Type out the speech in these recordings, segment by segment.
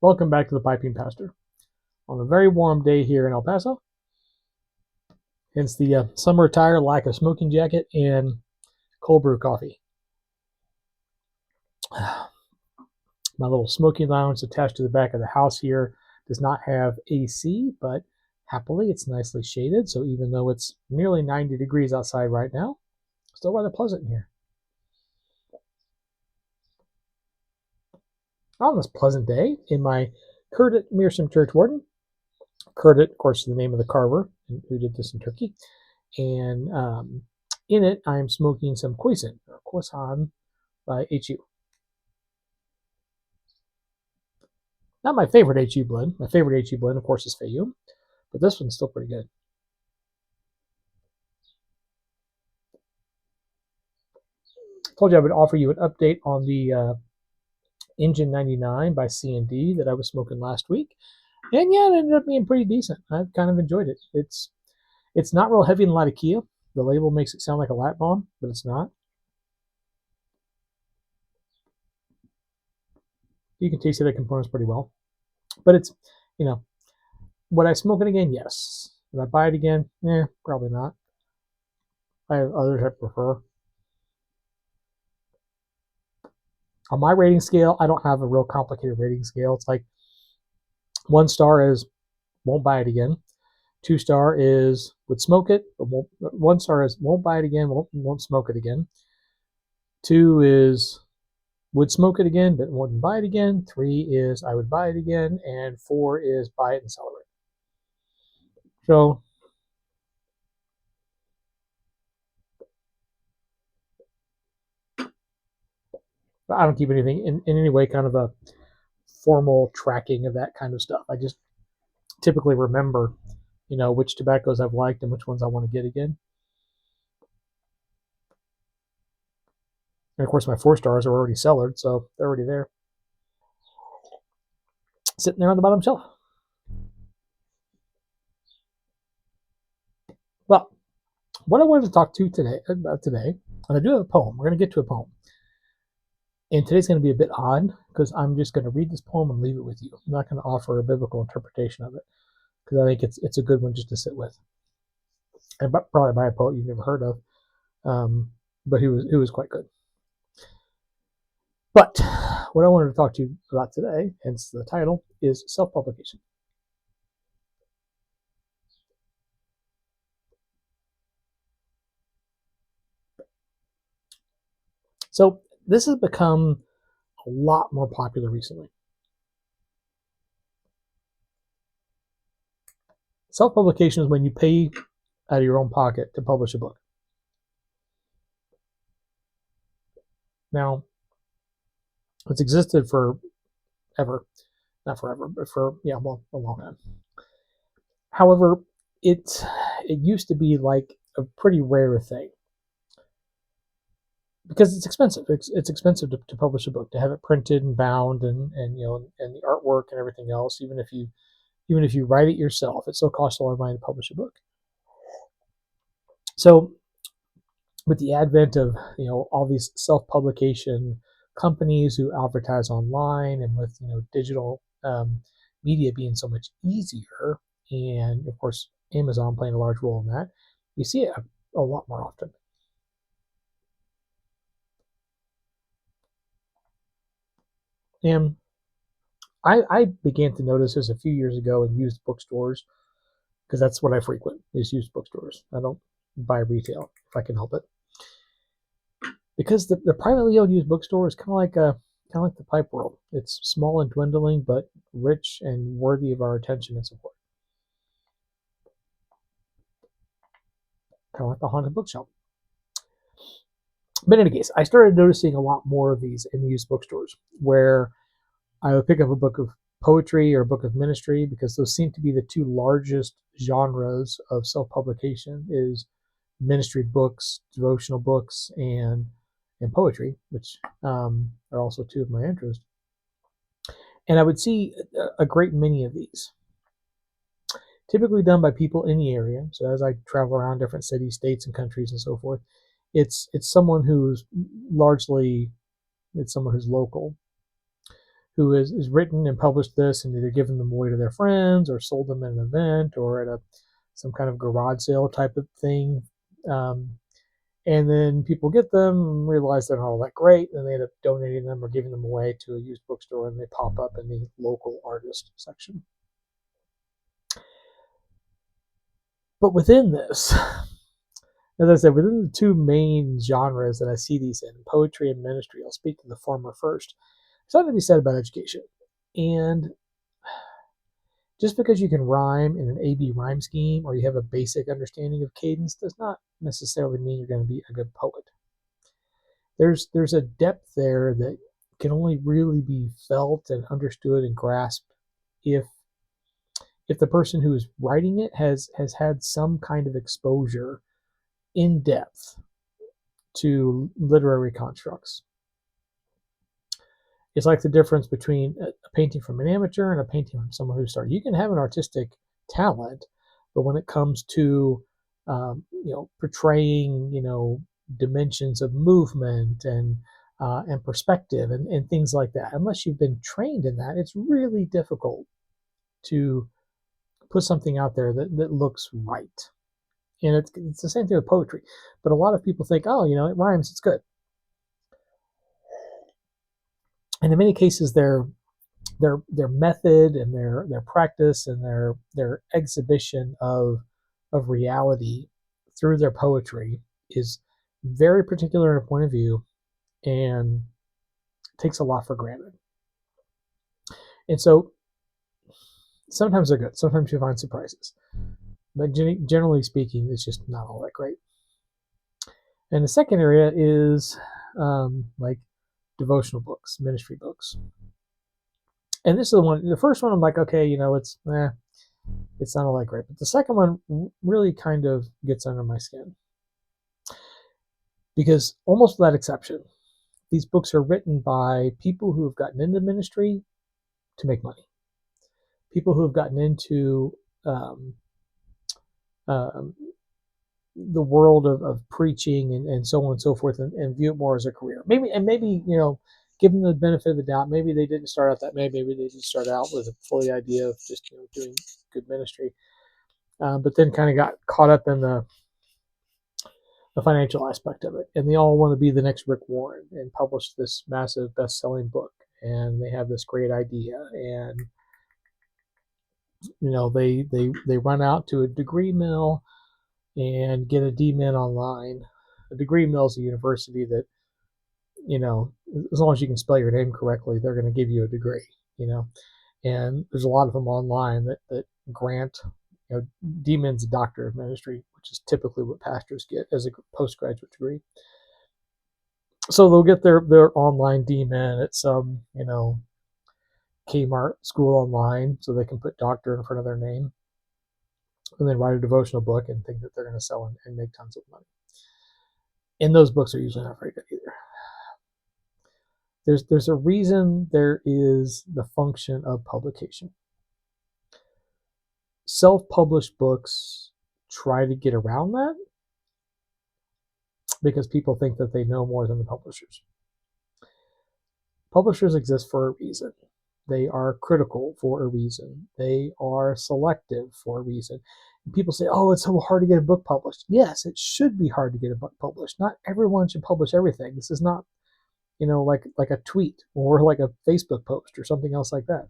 Welcome back to the Piping Pastor on a very warm day here in El Paso. Hence the summer attire, lack of smoking jacket, and cold brew coffee. My little smoking lounge attached to the back of the house here does not have AC, but happily it's nicely shaded. So even though it's nearly 90 degrees outside right now, still rather pleasant in here. On this pleasant day in my Curtit Meerschaum Church Warden, Curtit, of course, is the name of the carver who did this in Turkey. And in it, I'm smoking some Khoisan, or Khoisan by HU. Not my favorite HU blend. My favorite HU blend, of course, is Fayum, but this one's still pretty good. I told you I would offer you an update on the Engine 99 by C&D that I was smoking last week. And yeah, it ended up being pretty decent. I've kind of enjoyed it. It's not real heavy in Latakia. The label makes it sound like a lat bomb, but it's not. You can taste the components pretty well. But it's, would I smoke it again? Yes. Would I buy it again? Probably not. I have others I prefer. On my rating scale, I don't have a real complicated rating scale. It's like 1 star is won't buy it again. 2 star is would smoke it, but won't. 1 star is won't buy it again, won't smoke it again. 2 is would smoke it again, but wouldn't buy it again. 3 is I would buy it again, and 4 is buy it and celebrate. So I don't keep anything in any way kind of a formal tracking of that kind of stuff. I just typically remember, which tobaccos I've liked and which ones I want to get again. And of course, my 4 stars are already cellared, so they're already there, sitting there on the bottom shelf. Well, what I wanted to talk to about today, and I do have a poem. We're going to get to a poem. And today's going to be a bit odd because I'm just going to read this poem and leave it with you. I'm not going to offer a biblical interpretation of it because I think it's a good one just to sit with. And probably by a poet you've never heard of, but he was quite good. But what I wanted to talk to you about today, hence the title, is self-publication. So this has become a lot more popular recently. Self-publication is when you pay out of your own pocket to publish a book. Now, it's existed for ever, not forever, but for a long time. However, it used to be like a pretty rare thing because it's expensive. It's expensive to publish a book, to have it printed and bound, and the artwork and everything else. Even if you write it yourself, it still costs a lot of money to publish a book. So, with the advent of all these self-publication companies who advertise online, and with digital media being so much easier, and of course Amazon playing a large role in that, you see it a lot more often. And I began to notice this a few years ago in used bookstores, because that's what I frequent, is used bookstores. I don't buy retail if I can help it, because the privately owned used bookstore is kind of like the pipe world. It's small and dwindling, but rich and worthy of our attention and support. Kind of like the haunted bookshop. But in any case, I started noticing a lot more of these in the used bookstores, where I would pick up a book of poetry or a book of ministry, because those seem to be the two largest genres of self-publication: is ministry books, devotional books, and poetry, which are also two of my interests. And I would see a great many of these, typically done by people in the area. So as I travel around different cities, states, and countries and so forth, it's someone who's local, who is written and published this and either given them away to their friends or sold them at an event or at some kind of garage sale type of thing. And then people get them and realize they're not all that great, and they end up donating them or giving them away to a used bookstore, and they pop up in the local artist section. But within this, as I said, within the two main genres that I see these in, poetry and ministry, I'll speak to the former first. There's something to be said about education. And just because you can rhyme in an A-B rhyme scheme or you have a basic understanding of cadence does not necessarily mean you're going to be a good poet. There's a depth there that can only really be felt and understood and grasped if the person who is writing it has had some kind of exposure in depth to literary constructs. It's like the difference between a painting from an amateur and a painting from someone who started. You can have an artistic talent, but when it comes to portraying dimensions of movement and perspective and things like that, unless you've been trained in that, it's really difficult to put something out there that looks right. And it's the same thing with poetry. But a lot of people think, oh, it rhymes, it's good. And in many cases, their method and their practice and their exhibition of reality through their poetry is very particular in a point of view and takes a lot for granted. And so sometimes they're good. Sometimes you find surprises. But generally speaking, it's just not all that great. And the second area is like devotional books, ministry books. And this is the first one I'm like, okay, it's not all that great. But the second one really kind of gets under my skin. Because almost without exception, these books are written by people who have gotten into ministry to make money. People who have gotten into the world of preaching and so on and so forth and view it more as a career. Maybe, give them the benefit of the doubt. Maybe they didn't start out that way. Maybe they did start out with a fully idea of just doing good ministry, but then kind of got caught up in the financial aspect of it, and they all want to be the next Rick Warren and publish this massive best-selling book, and they have this great idea, and they run out to a degree mill and get a DMin online. A degree mill is a university that, as long as you can spell your name correctly, they're going to give you a degree, and there's a lot of them online that grant, DMin's a doctor of ministry, which is typically what pastors get as a postgraduate degree. So they'll get their online DMin at some, Kmart school online, so they can put doctor in front of their name, and then write a devotional book and think that they're going to sell and make tons of money. And those books are usually not very good either. There's a reason there is the function of publication. Self-published books try to get around that because people think that they know more than the publishers. Publishers exist for a reason. They are critical for a reason. They are selective for a reason. And people say, oh, it's so hard to get a book published. Yes, it should be hard to get a book published. Not everyone should publish everything. This is not, like a tweet or like a Facebook post or something else like that.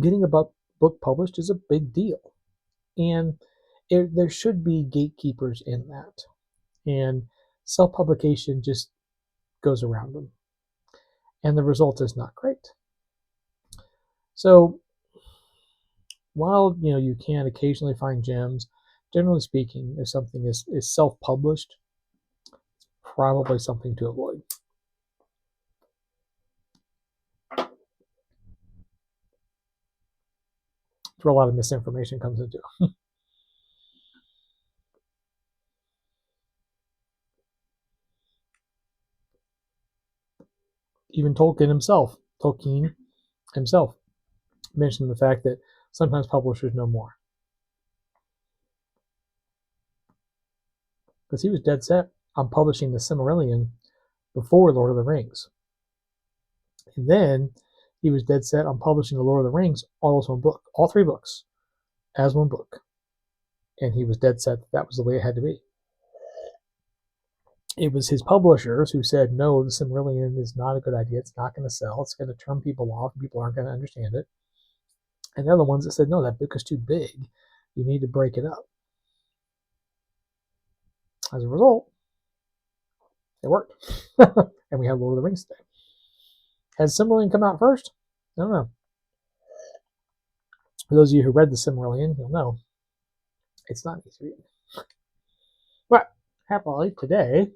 Getting a book published is a big deal. And there should be gatekeepers in that. And self-publication just goes around them. And the result is not great. So while you can occasionally find gems, generally speaking, if something is self-published, it's probably something to avoid. That's where a lot of misinformation comes into. Even Tolkien himself mentioned the fact that sometimes publishers know more. Because he was dead set on publishing the Silmarillion before Lord of the Rings. And then he was dead set on publishing The Lord of the Rings all as one book, all 3 books as one book. And he was dead set that was the way it had to be. It was his publishers who said, no, the Silmarillion is not a good idea. It's not going to sell. It's going to turn people off. People aren't going to understand it. And they're the ones that said, no, that book is too big. You need to break it up. As a result, it worked. And we have Lord of the Rings today. Has Silmarillion come out first? I don't know. For those of you who read the Silmarillion, you'll know it's not easy reading. But happily today,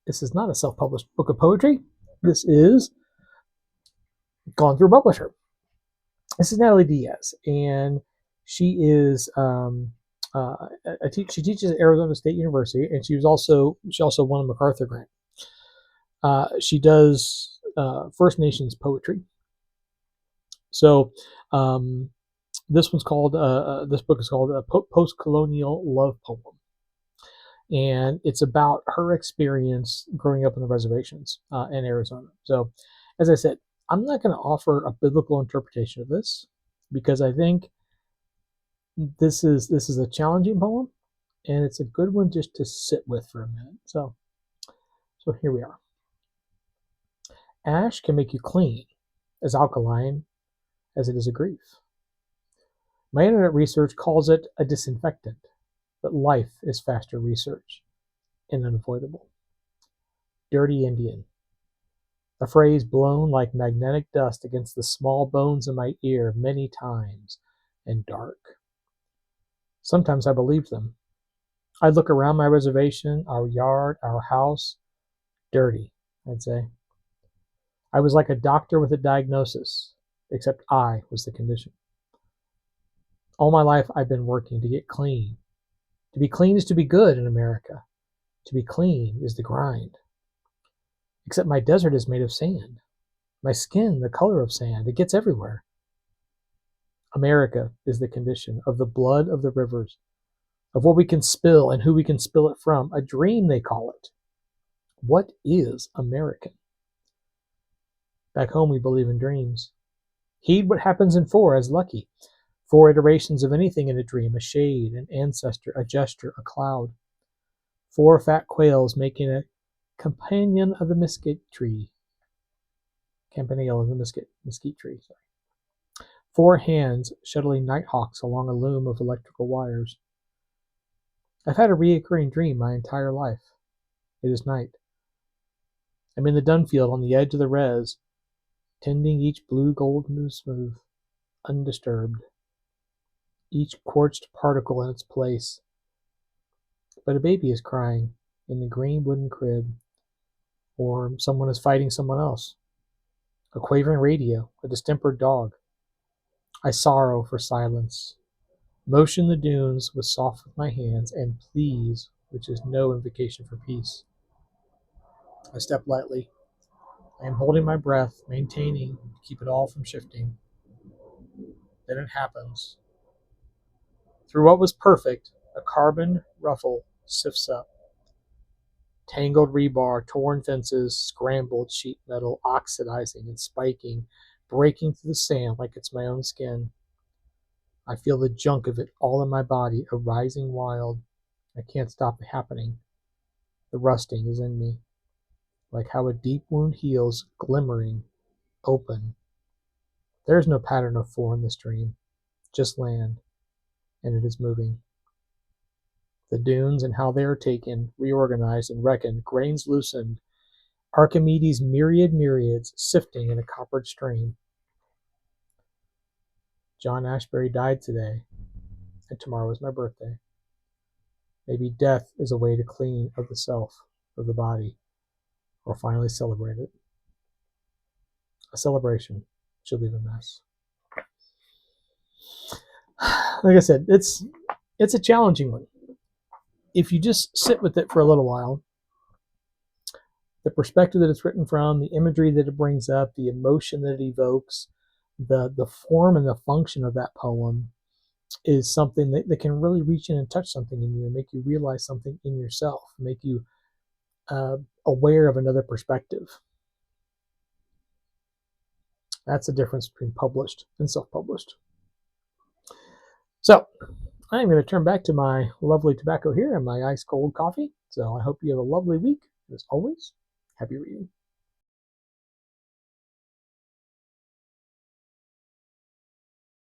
this is not a self-published book of poetry. This is gone through a publisher. This is Natalie Diaz, and she is she teaches at Arizona State University, and she also won a MacArthur grant. She does First Nations poetry. So this book is called Post-Colonial Love Poem, and it's about her experience growing up on the reservations in Arizona. So, as I said, I'm not going to offer a biblical interpretation of this because I think this is a challenging poem, and it's a good one just to sit with for a minute. So here we are. Ash can make you clean, as alkaline as it is a grief. My internet research calls it a disinfectant, but life is faster research and unavoidable. Dirty Indian, a phrase blown like magnetic dust against the small bones in my ear many times, and dark. Sometimes I believed them. I'd look around my reservation, our yard, our house. Dirty, I'd say. I was like a doctor with a diagnosis, except I was the condition. All my life I've been working to get clean. To be clean is to be good in America. To be clean is the grind. Except my desert is made of sand. My skin, the color of sand. It gets everywhere. America is the condition of the blood of the rivers, of what we can spill and who we can spill it from. A dream, they call it. What is American? Back home, we believe in dreams. Heed what happens in 4 as lucky. 4 iterations of anything in a dream, a shade, an ancestor, a gesture, a cloud. 4 fat quails making a companion of the mesquite tree. Campanile of the mesquite tree. 4 hands shuttling nighthawks along a loom of electrical wires. I've had a reoccurring dream my entire life. It is night. I'm in the Dunfield on the edge of the res, tending each blue gold smooth, undisturbed, each quartzed particle in its place. But a baby is crying in the green wooden crib, or someone is fighting someone else. A quavering radio, a distempered dog. I sorrow for silence, motion the dunes with soft with my hands, and please, which is no invocation for peace. I step lightly. I am holding my breath, maintaining to keep it all from shifting. Then it happens. Through what was perfect, a carbon ruffle sifts up. Tangled rebar, torn fences, scrambled sheet metal, oxidizing and spiking, breaking through the sand like it's my own skin. I feel the junk of it all in my body, a rising wild. I can't stop it happening. The rusting is in me, like how a deep wound heals, glimmering, open. There is no pattern of 4 in the stream, just land, and it is moving. The dunes and how they are taken, reorganized and reckoned, grains loosened, Archimedes' myriads sifting in a coppered stream. John Ashbery died today, and tomorrow is my birthday. Maybe death is a way to clean of the self, of the body, or finally celebrate it. A celebration should leave a mess. Like I said, it's a challenging one. If you just sit with it for a little while, the perspective that it's written from, the imagery that it brings up, the emotion that it evokes, the form and the function of that poem is something that can really reach in and touch something in you and make you realize something in yourself, make you aware of another perspective. That's the difference between published and self-published. So I'm going to turn back to my lovely tobacco here and my ice cold coffee. So I hope you have a lovely week. As always, happy reading.